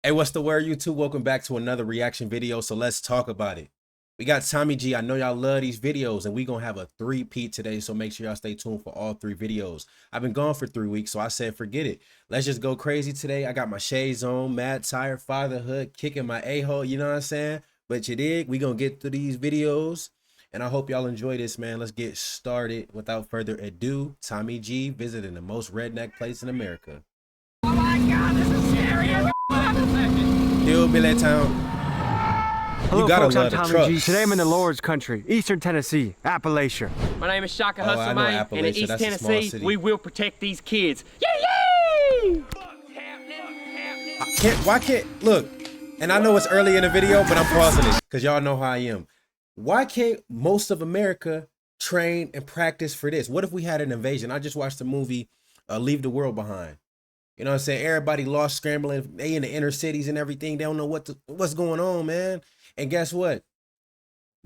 Hey, what's the word, YouTube? Welcome back to another reaction video. So let's talk about it. We got Tommy G. I know y'all love these videos, and we gonna have a three-peat today. So make sure y'all stay tuned for all three videos. I've been gone for 3 weeks, so I said forget it. Let's just go crazy today. I got my shades on, mad tired, fatherhood, kicking my a-hole. You know what I'm saying? But you dig? We gonna get through these videos, and I hope y'all enjoy this, man. Let's get started. Without further ado, Tommy G visiting the most redneck place in America. Oh my God, this is serious. Hillbilly town. Hello, You gotta folks, I'm love the Tommy trucks. G. Today I'm in the Lord's country, Eastern Tennessee, Appalachia. My name is Shaka Oh, I Hustle, know man, and in Appalachia. East That's a small Tennessee, city. we will protect these kids. Yay! Why can't, look, and I know it's early in the video, but I'm pausing it because y'all know how I am. Why can't most of America train and practice for this? What if we had an invasion? I just watched the movie Leave the World Behind. You know what I'm saying? Everybody lost scrambling. They in the inner cities and everything. They don't know what's going on, man. And guess what?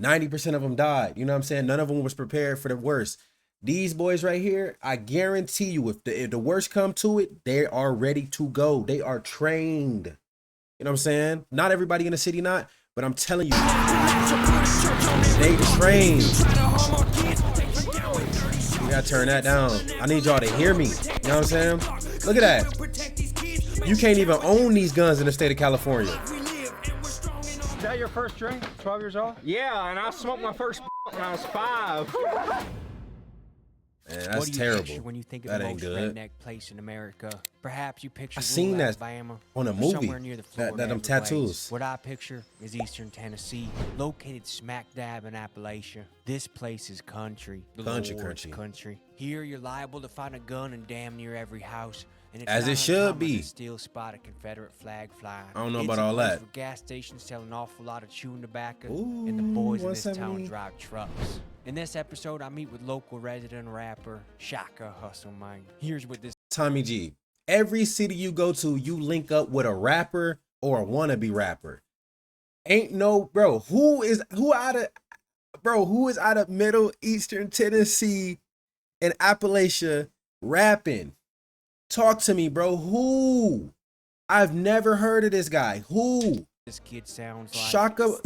90% of them died. You know what I'm saying? None of them was prepared for the worst. These boys right here, I guarantee you, if the worst come to it, they are ready to go. They are trained. You know what I'm saying? Not everybody in the city, not, but I'm telling you, they trained. You gotta turn that down. I need y'all to hear me. You know what I'm saying? Look at that. You can't even own these guns in the state of California. Is that your first drink? 12 years old? Yeah, and I smoked my first when I was 5. Man, What that's do you terrible. picture when you think of That the ain't most good. redneck place in America? Perhaps you picture I seen rural that Alabama on a or movie, somewhere near the Florida that them Everglades. tattoos. What I picture is Eastern Tennessee, located smack dab in Appalachia. This place is country, the Country, Lord's country. country. Here you're liable to find a gun in damn near every house. And it's As not it should uncommon be. to still spot a Confederate flag flying. I don't know It's about a all place that. where gas stations sell an awful lot of chewing tobacco, Ooh, and the boys in this 170. town drive trucks. In this episode, I meet with local resident rapper Shaka Hustle, man. Here's what this Tommy G. Every city you go to, you link up with a rapper or a wannabe rapper. Ain't no, bro, who is out of Middle Eastern Tennessee and Appalachia rapping? Talk to me, bro. Who? I've never heard of this guy. Who? kid sounds like. Shaka.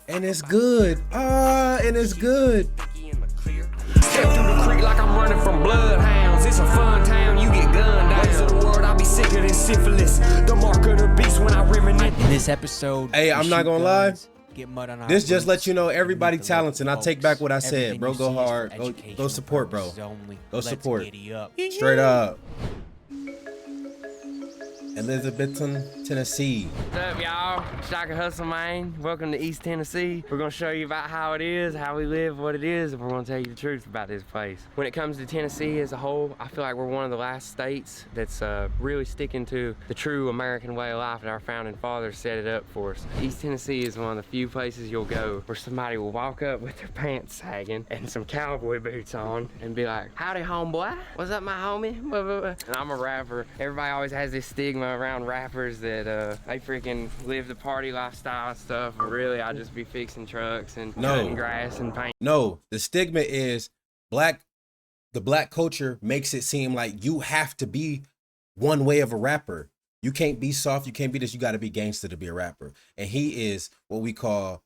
And it's good. And it's good. Step through the creek like I'm running from bloodhounds. It's a fun town, you get gunned down. Ways of the world, I'll be sicker than syphilis. The mark of the beast when I reminisce. In this episode, Hey, we I'm not shoot gonna lie. guns, get mud on our This just boots, lets you know and everybody meet the local talented. I take back folks. what I said, Everything bro. you Go see is for hard. Go educational support, bro. purposes only. Go Let's support. giddy up. Straight up. Elizabethton, Tennessee. What's up, y'all? Shaka Hustle, man. Welcome to East Tennessee. We're gonna show you about how it is, how we live, what it is, and we're gonna tell you the truth about this place. When it comes to Tennessee as a whole, I feel like we're one of the last states that's really sticking to the true American way of life that our founding fathers set it up for us. East Tennessee is one of the few places you'll go where somebody will walk up with their pants sagging and some cowboy boots on and be like, "Howdy, homeboy. What's up, my homie?" And I'm a rapper. Everybody always has this stigma around rappers that they freaking live the party lifestyle and stuff, but really I just be fixing trucks and cutting grass and painting. No, the stigma is the black culture makes it seem like you have to be one way of a rapper. You can't be soft, you can't be this, you gotta be gangster to be a rapper. And he is what we call,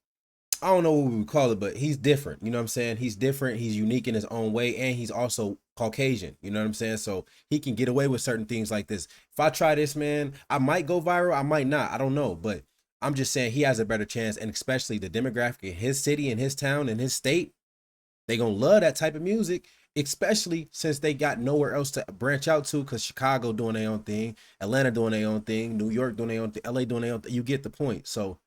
I don't know what we would call it, but he's different. You know what I'm saying? He's different, he's unique in his own way, and he's also Caucasian. You know what I'm saying? So he can get away with certain things like this. If I try this, man, I might go viral, I might not. I don't know. But I'm just saying he has a better chance, and especially the demographic in his city, in his town, in his state, they gonna love that type of music, especially since they got nowhere else to branch out to, because Chicago doing their own thing, Atlanta doing their own thing, New York doing their own thing, LA doing their own thing. You get the point. So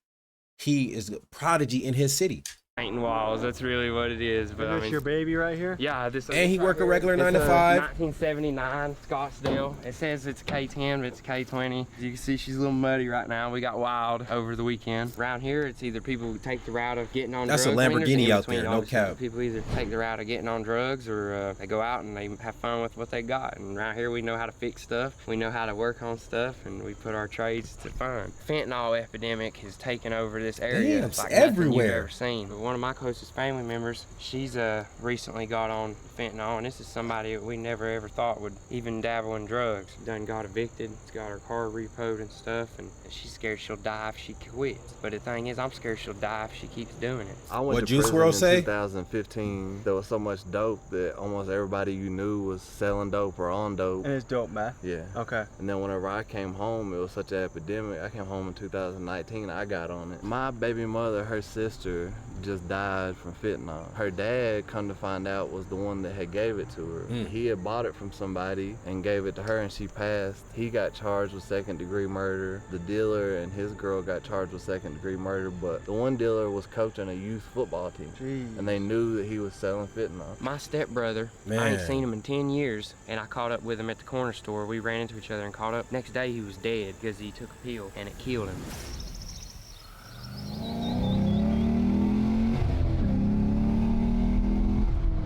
he is a prodigy in his city. Painting walls, that's really what it is. But Is I this mean, your baby right here? yeah, this. And he this work a right regular here, 9 to it's a 5. 1979 Scottsdale. It says it's a K10, but it's a K20. As you can see, she's a little muddy right now. We got wild over the weekend. Around here, it's either people who take the route of getting on That's drugs. a I mean, there's Lamborghini in out between, there, no obviously. cap. People either take the route of getting on drugs or they go out and they have fun with what they got. And around here, we know how to fix stuff. We know how to work on stuff, and we put our trades to fun. Fentanyl epidemic has taken over this area. Damn, It's like it's nothing you've everywhere. ever seen. But one of my closest family members, she's recently got on fentanyl, and this is somebody that we never ever thought would even dabble in drugs. Done got evicted, got her car repoed and stuff, and she's scared she'll die if she quits. But the thing is, I'm scared she'll die if she keeps doing it. I went What to Juice prison WRLD in say? 2015. There was so much dope that almost everybody you knew was selling dope or on dope. And it's dope, man. Yeah. Okay. And then whenever I came home, it was such an epidemic. I came home in 2019, I got on it. My baby mother, her sister, just died from fentanyl. Her dad, come to find out, was the one that had gave it to her. He had bought it from somebody and gave it to her, and she passed. He got charged with second-degree murder. The dealer and his girl got charged with second-degree murder, but the one dealer was coaching a youth football team. Jeez. And they knew that he was selling fentanyl. My stepbrother, I ain't seen him in 10 years, and I caught up with him at the corner store. We ran into each other and caught up. Next day, he was dead because he took a pill, and it killed him.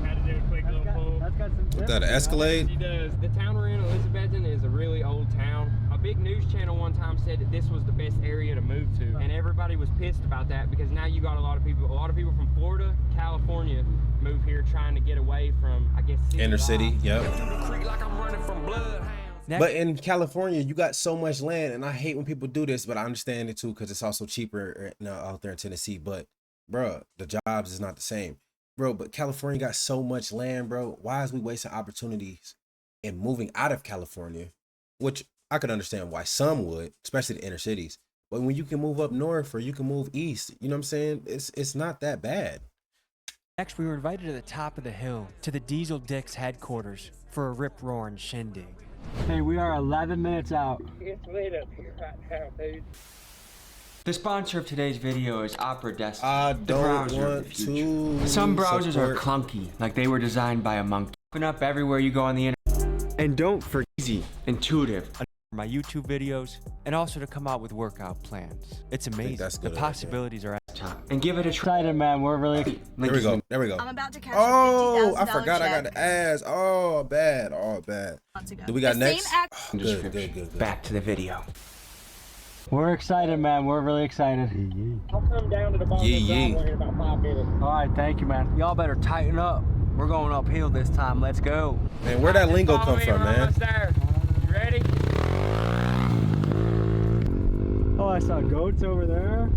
Had to do a quick little pull. That's got some. Is that an Escalade? He does. The town we're in, Elizabethton, is a really old town. A big news channel one time said that this was the best area to move to, and everybody was pissed about that because now you got a lot of people from Florida, California, move here trying to get away from, I guess, Inner city, yep. Next, But in California, you got so much land, and I hate when people do this, but I understand it too because it's also cheaper out there in Tennessee. But, bro, the jobs is not the same, bro. But California got so much land, bro. Why is we wasting opportunities and moving out of California? Which I could understand why some would, especially the inner cities. But when you can move up north or you can move east, you know what I'm saying? It's not that bad. next, we were invited to the top of the hill, to the Diesel Dicks headquarters, for a rip-roaring shindig. Hey, we are 11 minutes out. It's lit up here right now, dude. The sponsor of today's video is Opera Desktop, I the don't browser of want the future. to. Some browsers are support- clunky, like they were designed by a monkey. Open up everywhere you go on the internet. And don't forget easy, intuitive. My YouTube videos, and also to come out with workout plans. It's amazing. that's The good, possibilities are at the top. And give it a try. Excited, man. We're really. There we go. There we go. I'm about to cash Oh, a $50,000 I forgot I got check to ask. Oh, bad. Oh, bad. months ago. Do we got The next? same act- Oh, good, good, good. Back to the video. We're excited, man. We're really excited. I'll come down to the bottom Yee, of the yee. driveway in about 5 minutes. All right, thank you, man. Y'all better tighten up. We're going uphill this time. Let's go. Man, where that lingo Follow come me, from, we're man? almost there. You ready? Oh, I saw goats over there.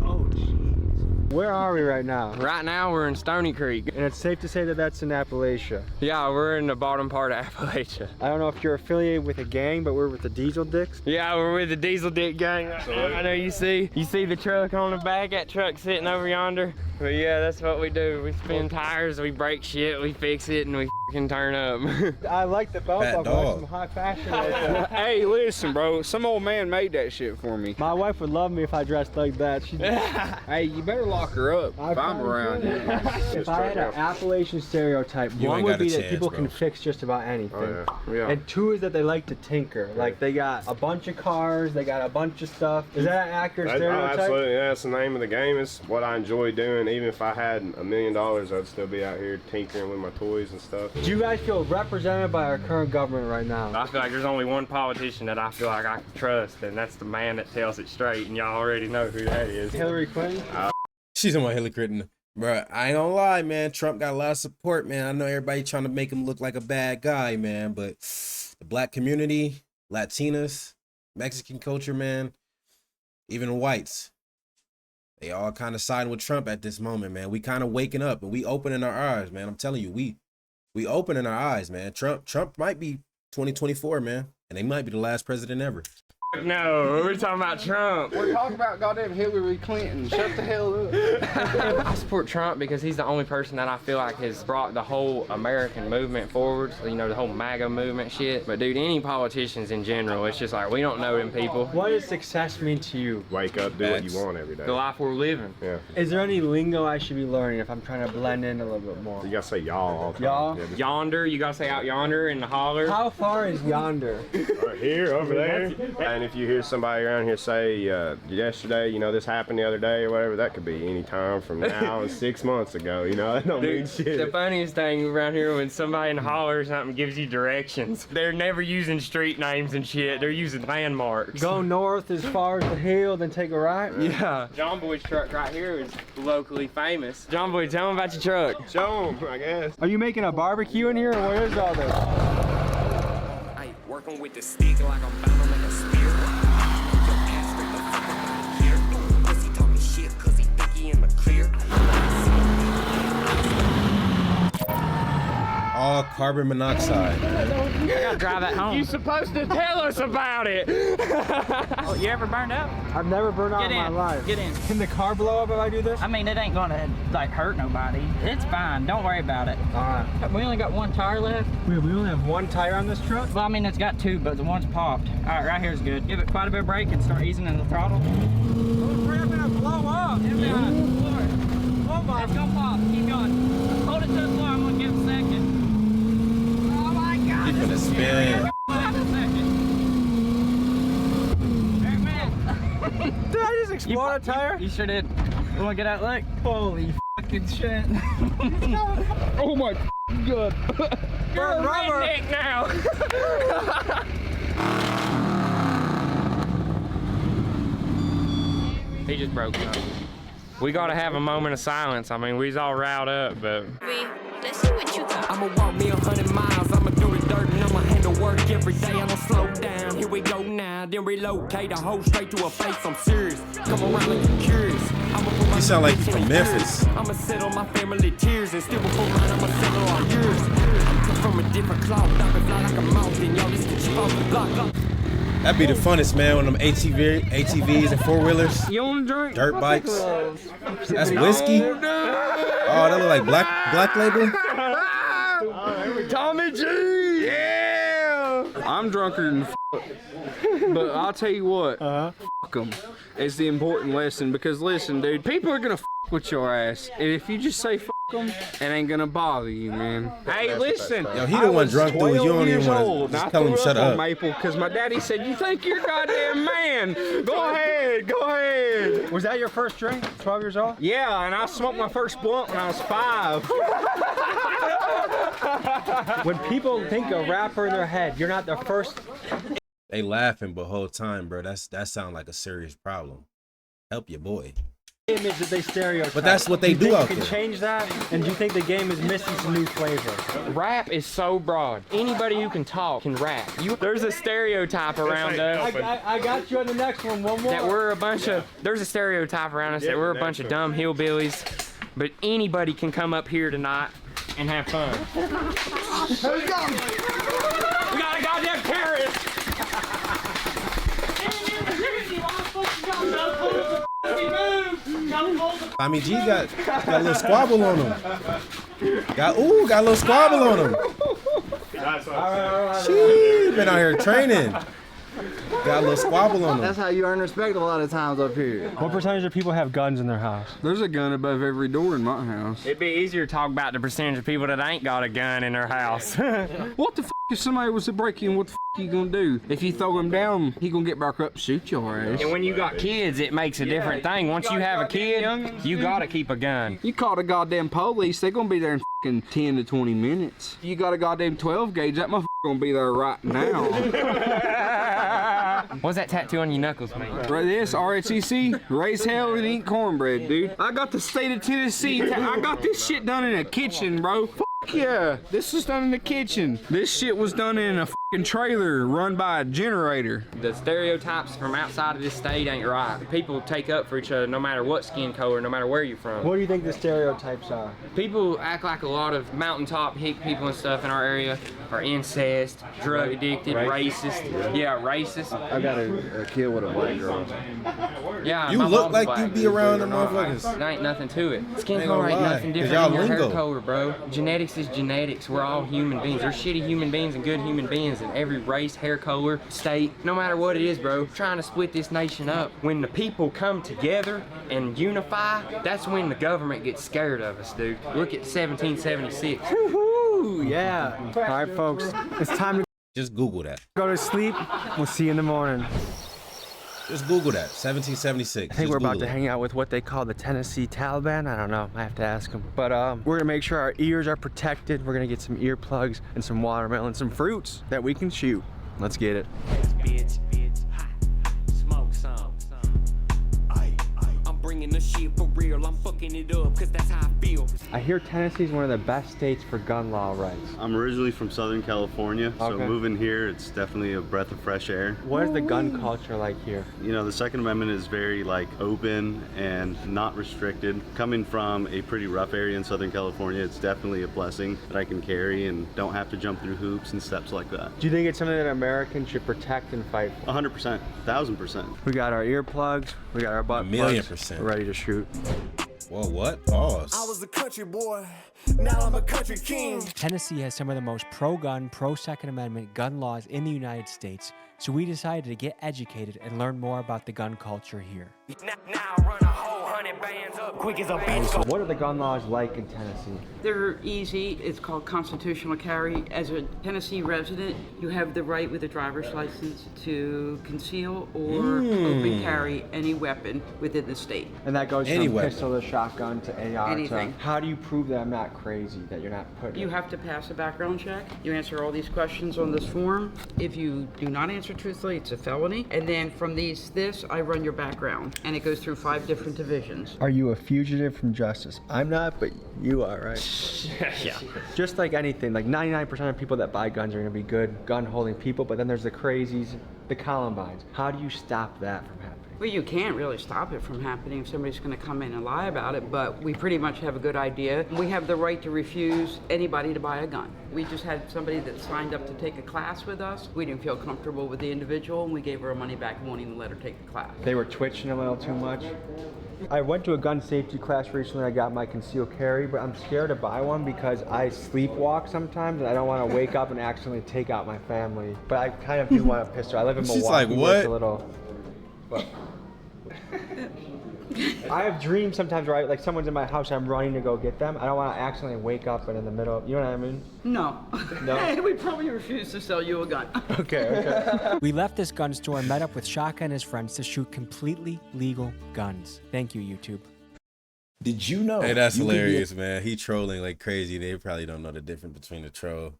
Oh, jeez. Where are we right now? Right now, we're in Stony Creek. And it's safe to say that that's in Appalachia. Yeah, we're in the bottom part of Appalachia. I don't know if you're affiliated with a gang, but we're with the Diesel Dicks. Yeah, we're with the Diesel Dick gang right now. I know you see the truck on the back, that truck sitting over yonder. But yeah, that's what we do. We spin tires, we break shit, we fix it, and we f***ing turn up. I like the belt Fat buckle. That's dog. some high fashion right there. Hey, listen, bro. Some old man made that shit for me. My wife would love me if I dressed like that. She'd Hey, you better lock her up if I'm probably around should. here. If I had an Appalachian stereotype, You one ain't would got a be that chance, people bro. can fix just about anything. Oh, yeah. And two is that they like to tinker. Like they got a bunch of cars, they got a bunch of stuff. Is that an accurate stereotype? Absolutely, yeah, that's the name of the game. It's what I enjoy doing. Even if I had $1 million, I'd still be out here tinkering with my toys and stuff. Do you guys feel represented by our current government right now? I feel like there's only one politician that I feel like I can trust, and that's the man that tells it straight, and y'all already know who that is. Hillary Clinton? She's on my Hillary Clinton. Bro, I ain't gonna lie, man. Trump got a lot of support, man. I know everybody trying to make him look like a bad guy, man. But the black community, Latinas, Mexican culture, man, even whites, they all kind of siding with Trump at this moment, man. We kind of waking up and we opening our eyes, man. I'm telling you, we opening our eyes, man. Trump might be 2024, man, and they might be the last president ever. No, we're talking about Trump. We're talking about goddamn Hillary Clinton. Shut the hell up. I support Trump because he's the only person that I feel like has brought the whole American movement forward. You know, the whole MAGA movement shit. But dude, any politicians in general, it's just like, we don't know them people. What does success mean to you? Wake up, do what you want every day. The life we're living. Yeah. Is there any lingo I should be learning if I'm trying to blend in a little bit more? You gotta say y'all all the time. Y'all? Yeah, just Yonder, you gotta say out yonder in the holler. How far is yonder? right here, over there. and if you hear somebody around here say yesterday, you know, this happened the other day or whatever, that could be any time from now and 6 months ago. You know, that don't mean shit. The funniest thing around here when somebody in the holler or something gives you directions, they're never using street names and shit. They're using landmarks. Go north as far as the hill, then take a right. Yeah. John Boy's truck right here is locally famous. John Boy, tell him about your truck. Show 'em, I guess. Are you making a barbecue in here, or what is all this? Hey, working with the stick like I'm bound to make a spear. Your ass straight the fuck up here. Pussy talking shit cause he think he in the clear. All carbon monoxide. I gotta drive that home. You supposed to tell us about it. Oh, you ever burned up? I've never burned out Get in my in. life. Get in. Can the car blow up if I do this? I mean, it ain't gonna like hurt nobody. It's fine. Don't worry about it. All right. We only got one tire left. We only have one tire on this truck? Well, I mean, it's got two, but the one's popped. All right, right here's good. Give it quite a bit of brake and start easing in the throttle. It's gonna blow up. Oh my. It's gonna pop. Keep going. Hold it to the floor. I'm gonna give it a second. Oh my God. Keep it a spin. Did I just explode a tire? You sure did. You wanna get out look? Holy fucking shit. Oh my God. You're a rubber. redneck now. He just broke up. We gotta have a moment of silence. I mean, we's all riled up, but. Let's see what you got. I'ma walk me 100 miles, I'ma do the dirt and I'ma handle work every day. I don't slow down, here we go now, then relocate a hoe straight to a face. I'm serious, come around and get curious. I'ma put my You sound like you bitch from in Memphis. years. I'ma settle my family tears and still before mine, I'ma settle all yours. I'm cut from a different cloth, I can fly like a mountain, y'all just get you off the block. That'd be the funnest, man, on them ATVs and four-wheelers. You wanna drink? Dirt bikes. That's whiskey. Oh, that look like black label. Tommy G! Yeah! I'm drunker than but I'll tell you what, fuck them. It's the important lesson because listen, dude, people are gonna with your ass, and if you just say fuck them, it ain't gonna bother you, man. Hey, listen. Yo, he the one drunk, dude. You don't even want to just tell him shut up. Maple, because my daddy said, "You think you're a goddamn man? Go ahead, go ahead." Was that your first drink? 12 years old? Yeah, and I smoked my first blunt when I was 5. When people think a rapper in their head, you're not the first. They laughing, but whole time, bro. That sound like a serious problem. Help your boy. Image that they stereotype. But that's what they do out You there. can change that, and do you think the game is missing some new flavor? Rap is so broad. Anybody who can talk can rap. There's a stereotype around us I got you on the next one. One more. that we're a bunch of. There's a stereotype around us that we're a bunch of dumb hillbillies. But anybody can come up here tonight and have fun. We got a goddamn carrot. Tommy G got a little squabble on him. Got a little squabble on him. She been out here training. Got a little squabble on him. That's how you earn respect a lot of times up here. What percentage of people have guns in their house? There's a gun above every door in my house. It'd be easier to talk about the percentage of people that ain't got a gun in their house. What the f if somebody was to break in? What the f you gonna do? If you throw him down, he gonna get back up and shoot your ass. And when you got kids, it makes a different thing. Once you have a kid, you gotta keep a gun. You call the goddamn police, they gonna be there in f***ing 10 to 20 minutes. If you got a goddamn 12 gauge, that motherfucker gonna be there right now. What's that tattoo on your knuckles mean? Right, this RHEC, raise hell and eat cornbread, dude. I got the state of Tennessee. I got this shit done in a kitchen, bro. Fuck yeah, this was done in the kitchen. This shit was done in a fucking trailer run by a generator. The stereotypes from outside of this state ain't right. People take up for each other no matter what skin color, no matter where you're from. What do you think the stereotypes are? People act like a lot of mountaintop hick people and stuff in our area are incest, drug addicted, racist. Yeah, racist. I got a kid with a white girl. Yeah, You my look mom's like black. you be around them No, motherfuckers. There ain't nothing to it. Skin Ain't color gonna ain't lie, nothing 'cause different y'all than your hair lingo. color, bro. Genetics is genetics. We're all human beings. There's shitty human beings and good human beings in every race, hair color, state, no matter what it is, bro. Trying to split this nation up. When the people come together and unify, that's when the government gets scared of us, dude. Look at 1776. Woohoo! Yeah. All right, folks. It's time to Just Google that. go to sleep. We'll see you in the morning. Just Google that, 1776. I think Just we're about Google to it. hang out with what they call the Tennessee Taliban. I don't know. I have to ask them. But we're gonna make sure our ears are protected. We're gonna get some earplugs and some watermelon, some fruits that we can shoot. Let's get it. Bitch, smoke some. I'm bringing the shit for real. I'm fucking it up, cause that's how I feel. I hear Tennessee is one of the best states for gun law rights. I'm originally from Southern California, so Okay. moving here, it's definitely a breath of fresh air. What is the gun culture like here? You know, the Second Amendment is very like open and not restricted. Coming from a pretty rough area in Southern California, it's definitely a blessing that I can carry and don't have to jump through hoops and steps like that. Do you think it's something that Americans should protect and fight for? 100%, 1000%. We got our earplugs, we got our butt plugs. 1,000,000%. We're ready to shoot. Whoa, what? Pause. I was a country boy, now I'm a country king. Tennessee has some of the most pro-gun, pro-Second Amendment gun laws in the United States, so we decided to get educated and learn more about the gun culture here. Now I run a whole 100 bands up quick as a bitch. What are the gun laws like in Tennessee? They're easy. It's called constitutional carry. As a Tennessee resident, you have the right with a driver's license to conceal or open carry any weapon within the state. And that goes Any from weapon. pistol to shotgun to AR Anything. to... How do you prove that I'm not crazy, that you're not putting You have to pass a background check. You answer all these questions on this form. If you do not answer truthfully, it's a felony. And then from this, I run your background. And it goes through 5 different divisions. Are you a fugitive from justice? I'm not, but you are, right? Yeah. Just like anything, like 99% of people that buy guns are gonna be good gun-holding people, but then there's the crazies, the Columbines. How do you stop that from happening? Well, you can't really stop it from happening if somebody's going to come in and lie about it, but we pretty much have a good idea. We have the right to refuse anybody to buy a gun. We just had somebody that signed up to take a class with us. We didn't feel comfortable with the individual, and we gave her our money back and won't even let her take the class. They were twitching a little too much. I went to a gun safety class recently. I got my concealed carry, but I'm scared to buy one because I sleepwalk sometimes, and I don't want to wake up and accidentally take out my family. But I kind of do want a pistol. I live in Milwaukee. She's like, where it's what? a little. But I have dreams sometimes where like someone's in my house, I'm running to go get them. I don't want to accidentally wake up and in the middle, you know what I mean? No. No? We probably refuse to sell you a gun. Okay. We left this gun store and met up with Shaka and his friends to shoot completely legal guns. Thank you, YouTube. Did you know? Hey, that's you could be a- hilarious, man. He trolling like crazy. They probably don't know the difference between a troll.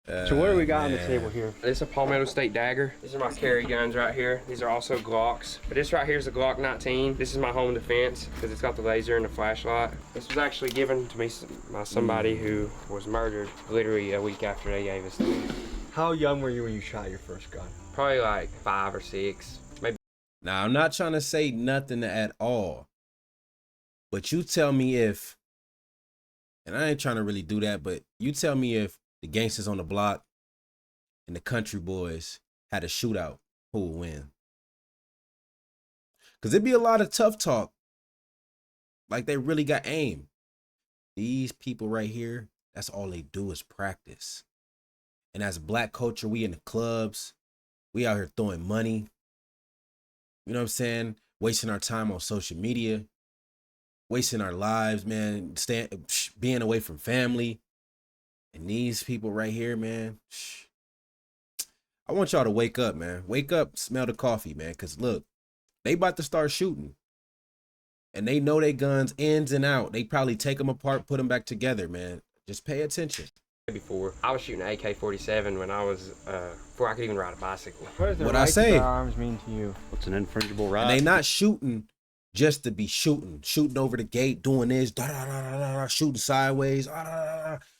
So what do we got on the Man. table here? This is a Palmetto State dagger. These are my carry guns right here. These are also Glocks. But this right here is a Glock 19. This is my home defense because it's got the laser and the flashlight. This was actually given to me by somebody who was murdered literally a week after they gave us to me. How young were you when you shot your first gun? Probably like 5 or 6, maybe. Now, I'm not trying to say nothing at all, but you tell me if, and I ain't trying to really do that, but you tell me if the gangsters on the block and the country boys had a shootout, who would win? Because it'd be a lot of tough talk, like they really got aim. These people right here, that's all they do is practice. And as black culture, we in the clubs, we out here throwing money. You know what I'm saying? Wasting our time on social media, wasting our lives, man, being away from family. And these people right here, man, I want y'all to wake up, man. Wake up, smell the coffee, man. Because look, they about to start shooting. And they know their guns ins and out. They probably take them apart, put them back together, man. Just pay attention. Before I was shooting an AK-47 when I was before I could even ride a bicycle. What does the What right I to say? bear arms mean to you? What's an infringible right? And they not shooting just to be shooting over the gate, doing this, shooting sideways.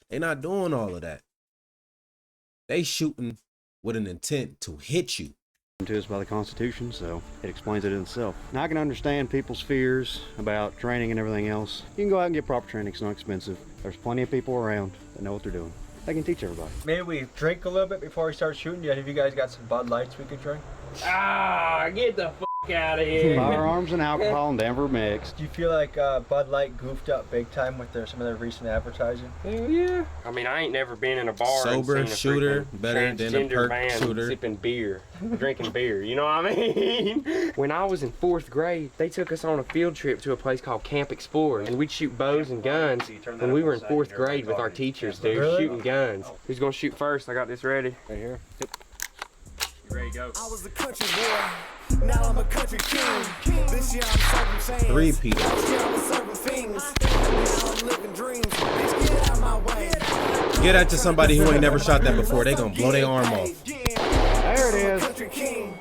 They not doing all of that. They shooting with an intent to hit you. To us by the Constitution, so it explains it in itself. Now I can understand people's fears about training and everything else. You can go out and get proper training, it's not expensive. There's plenty of people around that know what they're doing. They can teach everybody. Maybe we drink a little bit before we start shooting. Have you guys got some Bud Lights we could drink? Ah, get the fuck out of here. Firearms and alcohol never mixed. Do you feel like Bud Light goofed up big time with some of their recent advertising? Hell yeah. I mean, I ain't never been in a bar Sober and seen a shooter freaking better than a transgender perk man shooter. sipping beer, drinking beer. You know what I mean? When I was in 4th grade, they took us on a field trip to a place called Camp Explorer, and we'd shoot bows and guns when we were in 4th grade with our teachers, dude, Really? shooting guns. Who's gonna shoot first? I got this ready. Right here. You ready you go. I was a country boy, now I'm a country king. This year I'm serving fans. Repeat. Last year I was serving fiends. Now I'm living dreams. Bitch, get out my way. Get that to somebody who ain't never shot that before. They gonna blow their arm off. There it is. Country king.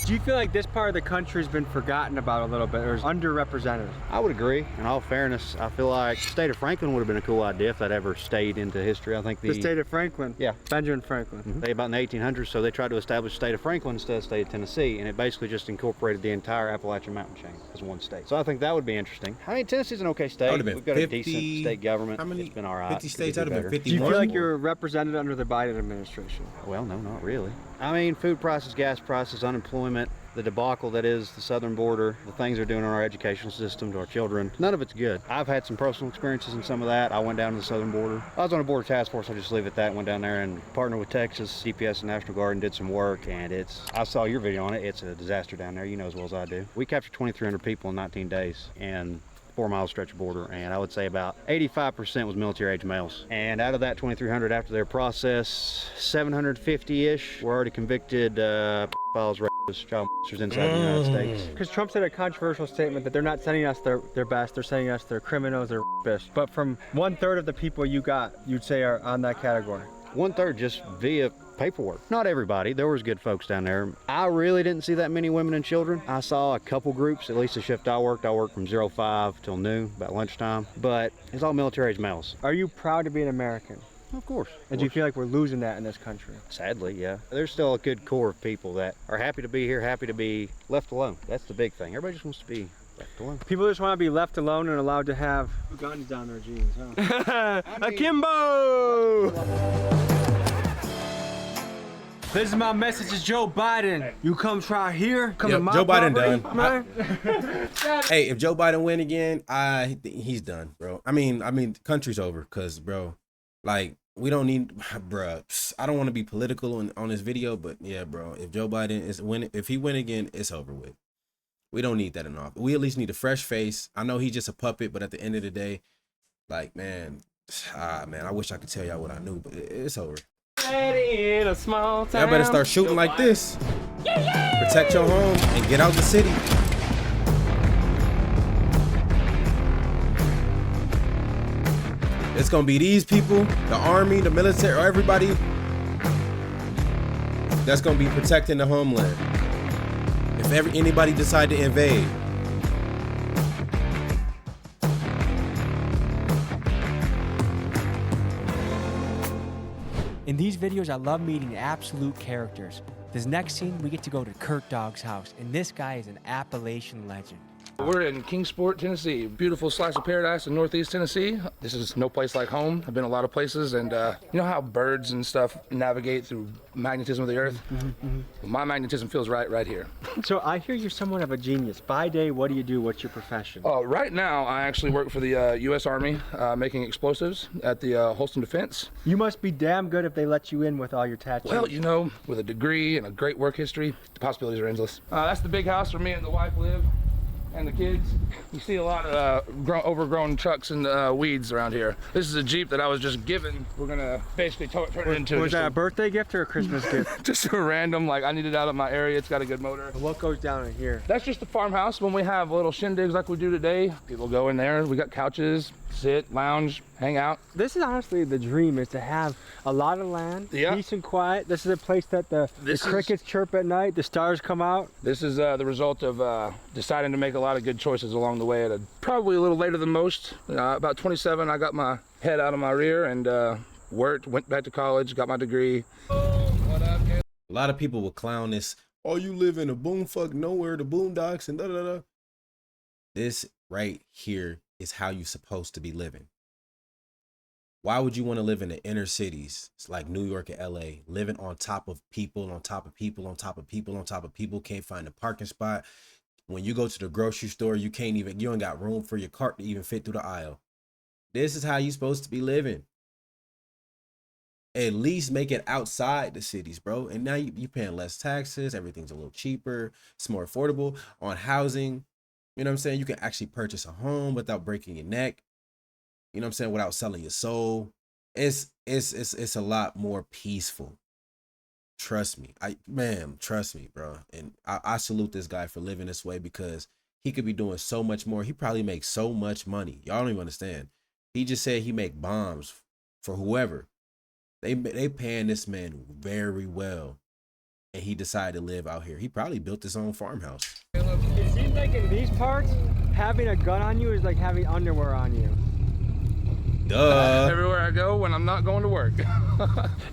Do you feel like this part of the country has been forgotten about a little bit, or is underrepresented? I would agree. In all fairness, I feel like the state of Franklin would have been a cool idea if that ever stayed into history. I think The state of Franklin? Yeah. Benjamin Franklin. They about in the 1800s, so they tried to establish the state of Franklin instead of the state of Tennessee, and it basically just incorporated the entire Appalachian mountain chain as one state. So I think that would be interesting. I mean, Tennessee's an okay state. That would've been We've got 50 a decent state government. How many? It's been all right. 50 states. Could That'd be have been better. 50. Do you feel like you're represented under the Biden administration? Well, no, not really. I mean, food prices, gas prices, unemployment, the debacle that is the southern border, the things they're doing in our educational system to our children, none of it's good. I've had some personal experiences in some of that. I went down to the southern border. I was on a border task force, I'll just leave it at that. Went down there and partnered with Texas, DPS and National Guard and did some work, and I saw your video on it. It's a disaster down there, you know as well as I do. We captured 2,300 people in 19 days, and 4-mile stretch of border, and I would say about 85% was military age males. And out of that 2,300 after their process, 750-ish were already convicted pedophiles, rapists, child molesters inside the United States. Because Trump said a controversial statement that they're not sending us their best, they're sending us their criminals, their rapists. But from 1/3 of the people you got, you'd say are on that category. 1/3 just via paperwork. Not everybody, there was good folks down there. I really didn't see that many women and children. I saw a couple groups, at least the shift I worked from 05 till noon, about lunchtime, but it's all military age males. Are you proud to be an American? Of course. And do you feel like we're losing that in this country? Sadly, yeah. There's still a good core of people that are happy to be here, happy to be left alone. That's the big thing. Everybody just wants to be left alone. People just want to be left alone and allowed to have guns down their jeans, huh? Akimbo! This is my message to Joe Biden. You come try here, come to my Joe Biden property, done. man. Hey, if Joe Biden win again, he's done, bro. I mean, the country's over, cause, bro, like we don't need, bro. I don't want to be political on this video, but yeah, bro. If Joe Biden if he win again, it's over with. We don't need that in office. We at least need a fresh face. I know he's just a puppet, but at the end of the day, like, man, I wish I could tell y'all what I knew, but it's over. In a small town. Y'all better start shooting like this. Protect your home and get out the city. It's gonna be these people, the army, the military, or everybody that's gonna be protecting the homeland. If anybody decide to invade. In these videos, I love meeting absolute characters. This next scene, we get to go to Kurt Dog's house, and this guy is an Appalachian legend. We're in Kingsport, Tennessee. Beautiful slice of paradise in Northeast Tennessee. This is no place like home. I've been a lot of places, and you know how birds and stuff navigate through magnetism of the earth? Well, my magnetism feels right here. So I hear you're somewhat of a genius. By day, what do you do? What's your profession? Right now, I actually work for the U.S. Army, making explosives at the Holston Defense. You must be damn good if they let you in with all your tattoos. Well, you know, with a degree and a great work history, the possibilities are endless. That's the big house where me and the wife live. And the kids. You see a lot of overgrown trucks and weeds around here. This is a Jeep that I was just given. We're gonna basically turn it into. Was that a birthday gift or a Christmas gift? Just a random, like, I need it out of my area. It's got a good motor. What goes down in here? That's just the farmhouse. When we have little shindigs like we do today, people go in there. We got couches, sit, lounge, hang out. This is honestly the dream, is to have a lot of land, peace and quiet. This is a place that the crickets chirp at night, the stars come out. This is the result of deciding to make a lot of good choices along the way at probably a little later than most. About 27, I got my head out of my rear and worked, went back to college, got my degree. What up, kid? A lot of people will clown this. Oh, you live in a boomfuck nowhere, the boondocks and da-da-da. This right here is how you're supposed to be living. Why would you want to live in the inner cities? It's like New York and LA, living on top of people, on top of people, on top of people, on top of people, can't find a parking spot. When you go to the grocery store, you ain't got room for your cart to even fit through the aisle. This is how you're supposed to be living. At least make it outside the cities, bro. And now you're paying less taxes. Everything's a little cheaper. It's more affordable on housing. You know what I'm saying? You can actually purchase a home without breaking your neck. You know what I'm saying? Without selling your soul. It's a lot more peaceful. trust me. Trust me, bro. And I salute this guy for living this way because he could be doing so much more. He probably makes so much money. Y'all don't even understand. He just said he make bombs for whoever. They paying this man very well. And he decided to live out here. He probably built his own farmhouse. It seems like in these parts, having a gun on you is like having underwear on you. Duh. Everywhere I go when I'm not going to work.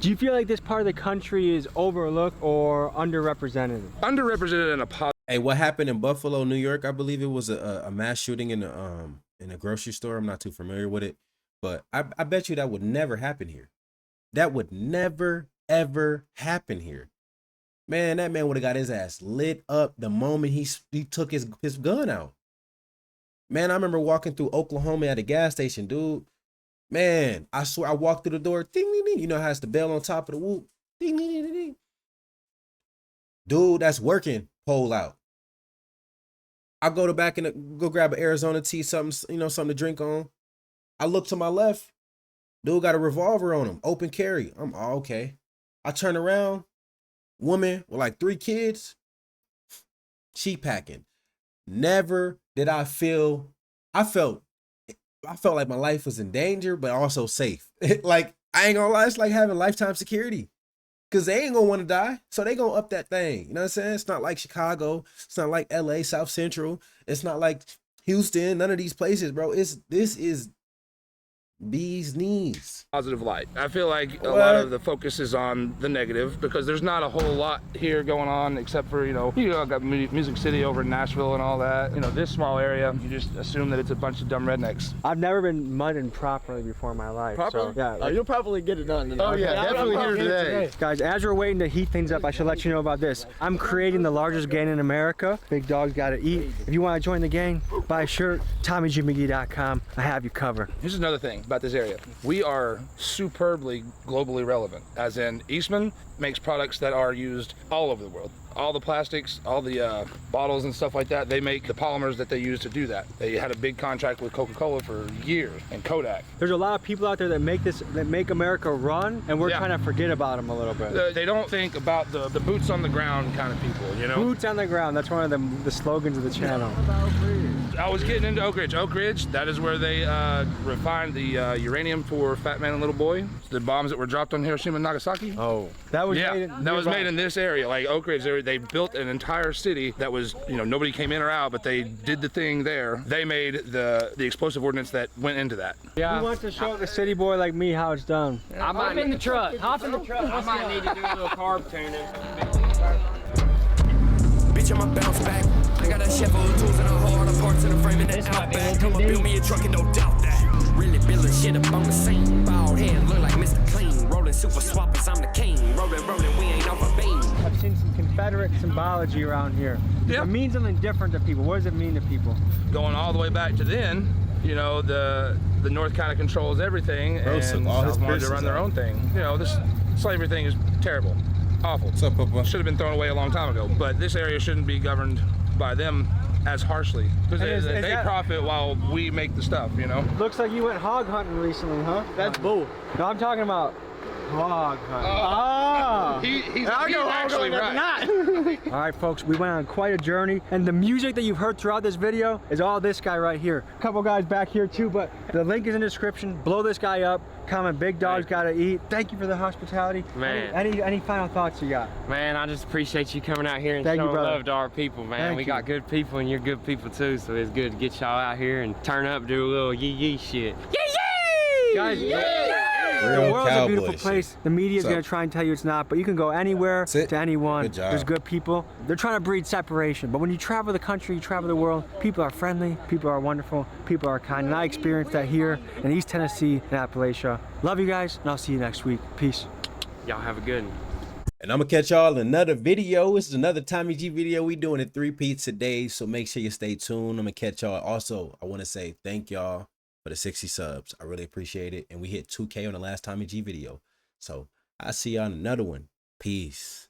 Do you feel like this part of the country is overlooked or underrepresented? Underrepresented in a positive. Hey, what happened in Buffalo, New York? I believe it was a mass shooting in a grocery store. I'm not too familiar with it, but I bet you that would never happen here. That would never ever happen here. Man, that man would have got his ass lit up the moment he took his gun out. Man, I remember walking through Oklahoma at a gas station, dude. Man, I swear I walked through the door, ding, ding, ding. You know how it's the bell on top of the whoop? Ding, ding, ding, ding, ding. Dude, that's working. Pull out. I go to back and go grab an Arizona tea, something to drink on. I look to my left. Dude got a revolver on him, open carry. I'm all okay. I turn around, woman with like 3 kids, she packing. Never did I felt like my life was in danger, but also safe. Like, I ain't gonna lie, it's like having lifetime security. Cause they ain't gonna want to die. So they gonna up that thing. You know what I'm saying? It's not like Chicago. It's not like LA, South Central. It's not like Houston. None of these places, bro. This is bee's knees. Positive light. I feel like a lot of the focus is on the negative because there's not a whole lot here going on except for, got Music City over in Nashville and all that. This small area, you just assume that it's a bunch of dumb rednecks. I've never been mudding properly before in my life. Properly? So, yeah. You'll probably get it done. Oh, yeah, definitely here today. Guys, as we're waiting to heat things up, I should let you know about this. I'm creating the largest gang in America. Big dogs gotta eat. If you want to join the gang, buy a shirt, TommyGMcGee.com. I have you covered. Here's another thing about this area. We are superbly globally relevant, as in Eastman makes products that are used all over the world. All the plastics, all the bottles and stuff like that, they make the polymers that they use to do that. They had a big contract with Coca-Cola for years and Kodak. There's a lot of people out there that make America run, and we're trying to forget about them a little bit. They don't think about the boots on the ground kind of people, Boots on the ground, that's one of the slogans of the channel. I was getting into Oak Ridge. Oak Ridge, that is where they refined the uranium for Fat Man and Little Boy. The bombs that were dropped on Hiroshima and Nagasaki. Oh, that was made in this area, like Oak Ridge. They built an entire city that was, nobody came in or out, but they did the thing there. They made the explosive ordnance that went into that. Yeah. Who wants to show the city boy like me how it's done? Hop in the truck. Hop in the truck. I might need to do a little carb tuning. Bitch, I'ma bounce back. I got a chef full of tools and a whole lot of parts in the frame and the outback. I'ma build me a truck and no doubt that. Really building shit up on the scene. Bald head, look like Mr. Clean. Rolling super swappers, I'm the king. Rolling, we ain't off a beam. I've seen some Confederate symbology around here. Yeah. It means something different to people. What does it mean to people? Going all the way back to then, the North kind of controls everything, and South wanted to run their own thing. This slavery thing is terrible, awful. What's up, Papa? Should have been thrown away a long time ago. But this area shouldn't be governed by them as harshly because they profit while we make the stuff. Looks like you went hog hunting recently, huh? That's bull. No, I'm talking about hog hunting. He's actually right. All right, folks, we went on quite a journey, and the music that you've heard throughout this video is all this guy right here. A couple guys back here too, but the link is in the description. Blow this guy up. Comment, big dogs gotta eat. Thank you for the hospitality. Man. Any final thoughts you got? Man, I just appreciate you coming out here and showing love to our people, man. We got good people, and you're good people too, so it's good to get y'all out here and turn up, do a little yee shit. Yee! Guys, the world's a beautiful place. The media is going to try and tell you it's not, but you can go anywhere to anyone. There's good people. They're trying to breed separation, but when you travel the country, you travel the world, people are friendly, people are wonderful, people are kind, and I experienced that here in East Tennessee and Appalachia. Love you guys, and I'll see you next week. Peace. Y'all have a good one. And I'm going to catch y'all in another video. This is another Tommy G video. We doing it 3 repeats a day, so make sure you stay tuned. I'm going to catch y'all. Also, I want to say thank y'all for the 60 subs. I really appreciate it. And we hit 2K on the last Tommy G video. So I'll see y'all in another one. Peace.